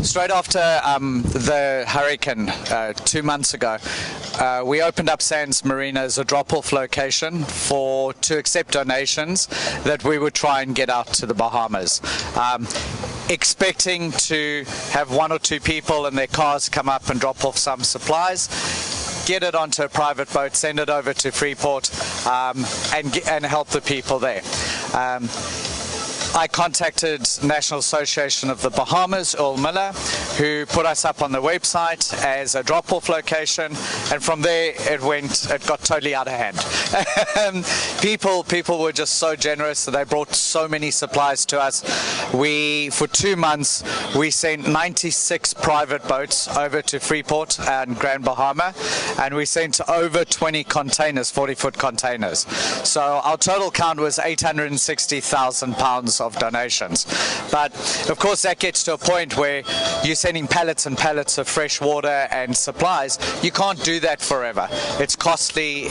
straight after the hurricane 2 months ago, we opened up Sands Marina as a drop-off location to accept donations that we would try and get out to the Bahamas. Expecting to have one or two people in their cars come up and drop off some supplies, get it onto a private boat, send it over to Freeport, and help the people there. I contacted National Association of the Bahamas, Earl Miller, who put us up on the website as a drop-off location, and from there it got totally out of hand. People were just so generous, so they brought so many supplies to us. For 2 months, we sent 96 private boats over to Freeport and Grand Bahama, and we sent over 20 containers, 40-foot containers. So our total count was 860,000 pounds of donations. But of course that gets to a point where you're sending pallets and pallets of fresh water and supplies. You can't do that forever. It's costly.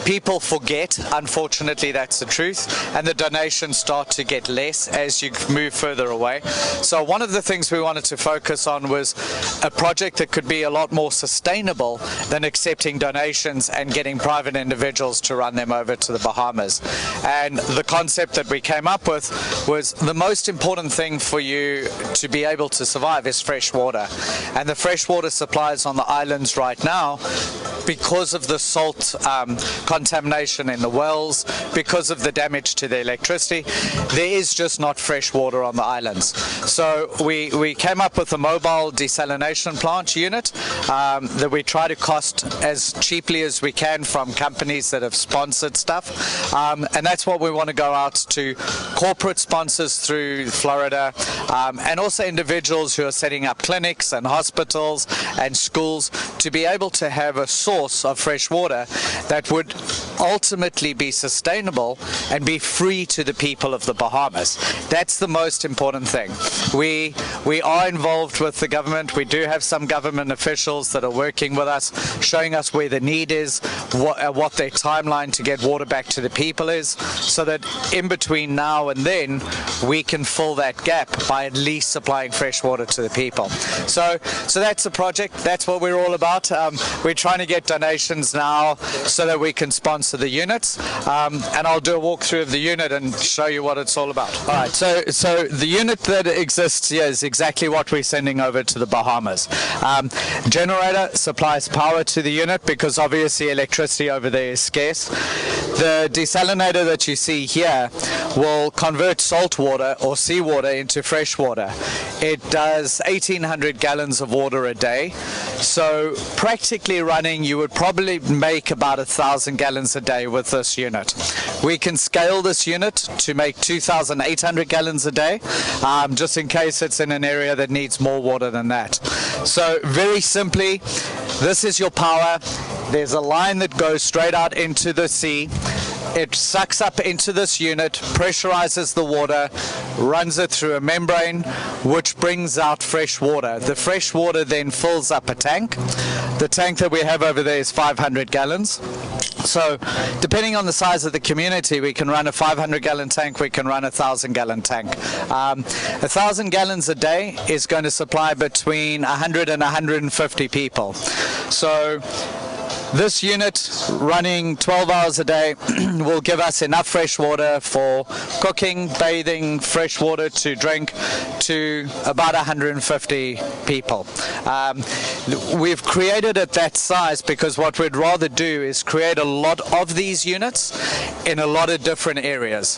People forget, unfortunately that's the truth, and the donations start to get less as you move further away. So one of the things we wanted to focus on was a project that could be a lot more sustainable than accepting donations and getting private individuals to run them over to the Bahamas. And the concept that we came up with was the most important thing for you to be able to survive is fresh water. And the fresh water supplies on the islands right now, because of the salt contamination in the wells, because of the damage to the electricity, there is just not fresh water on the islands. So we came up with a mobile desalination plant unit that we try to cost as cheaply as we can from companies that have sponsored stuff. And that's what we want to go out to corporate sponsors through Florida, and also individuals who are setting up clinics and hospitals and schools to be able to have a source of fresh water that would ultimately be sustainable and be free to the people of the Bahamas. That's the most important thing. We are involved with the government. We do have some government officials that are working with us, showing us where the need is, what their timeline to get water back to the people is, so that in between now and then we can fill that gap by at least supplying fresh water to the people. So that's the project. That's what we're all about. We're trying to get donations now so that we can sponsor the units, and I'll do a walkthrough of the unit and show you what it's all about. All right, so the unit that exists here is exactly what we're sending over to the Bahamas. Generator supplies power to the unit because obviously electricity over there is scarce. The desalinator that you see here will convert salt water or seawater into fresh water. It does 1,800 gallons of water a day. So practically running, you would probably make about 1,000 gallons a day with this unit. We can scale this unit to make 2,800 gallons a day, just in case it's in an area that needs more water than that. So very simply, this is your power. There's a line that goes straight out into the sea. It sucks up into this unit, pressurizes the water, runs it through a membrane, which brings out fresh water. The fresh water then fills up a tank. The tank that we have over there is 500 gallons. So depending on the size of the community, we can run a 500-gallon tank, we can run a 1,000-gallon tank. 1,000 gallons a day is going to supply between 100 and 150 people. So this unit running 12 hours a day will give us enough fresh water for cooking, bathing, fresh water to drink to about 150 people. We've created it that size because what we'd rather do is create a lot of these units in a lot of different areas.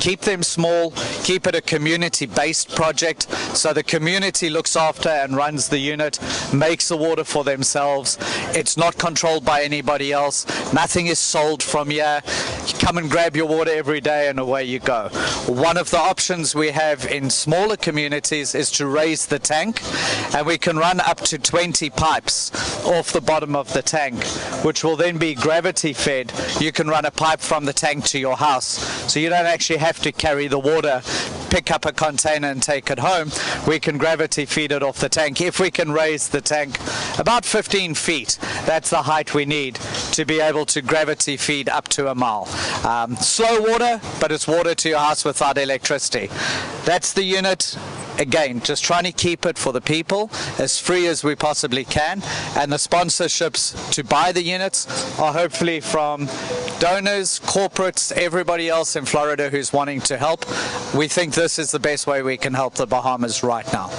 Keep them small, keep it a community-based project so the community looks after and runs the unit, makes the water for themselves. It's not controlled by anybody else. Nothing is sold from here. You come and grab your water every day and away you go. One of the options we have in smaller communities is to raise the tank, and we can run up to 20 pipes off the bottom of the tank, which will then be gravity fed. You can run a pipe from the tank to your house, so you don't actually have to carry the water, pick up a container and take it home. We can gravity feed it off the tank. If we can raise the tank about 15 feet, that's the height we need to be able to gravity feed up to a mile. Slow water, but it's water to your house without electricity. That's the unit. again, just trying to keep it for the people as free as we possibly can, and the sponsorships to buy the units are hopefully from donors, corporates, everybody else in Florida who's wanting to help. We think this is the best way we can help the Bahamas right now.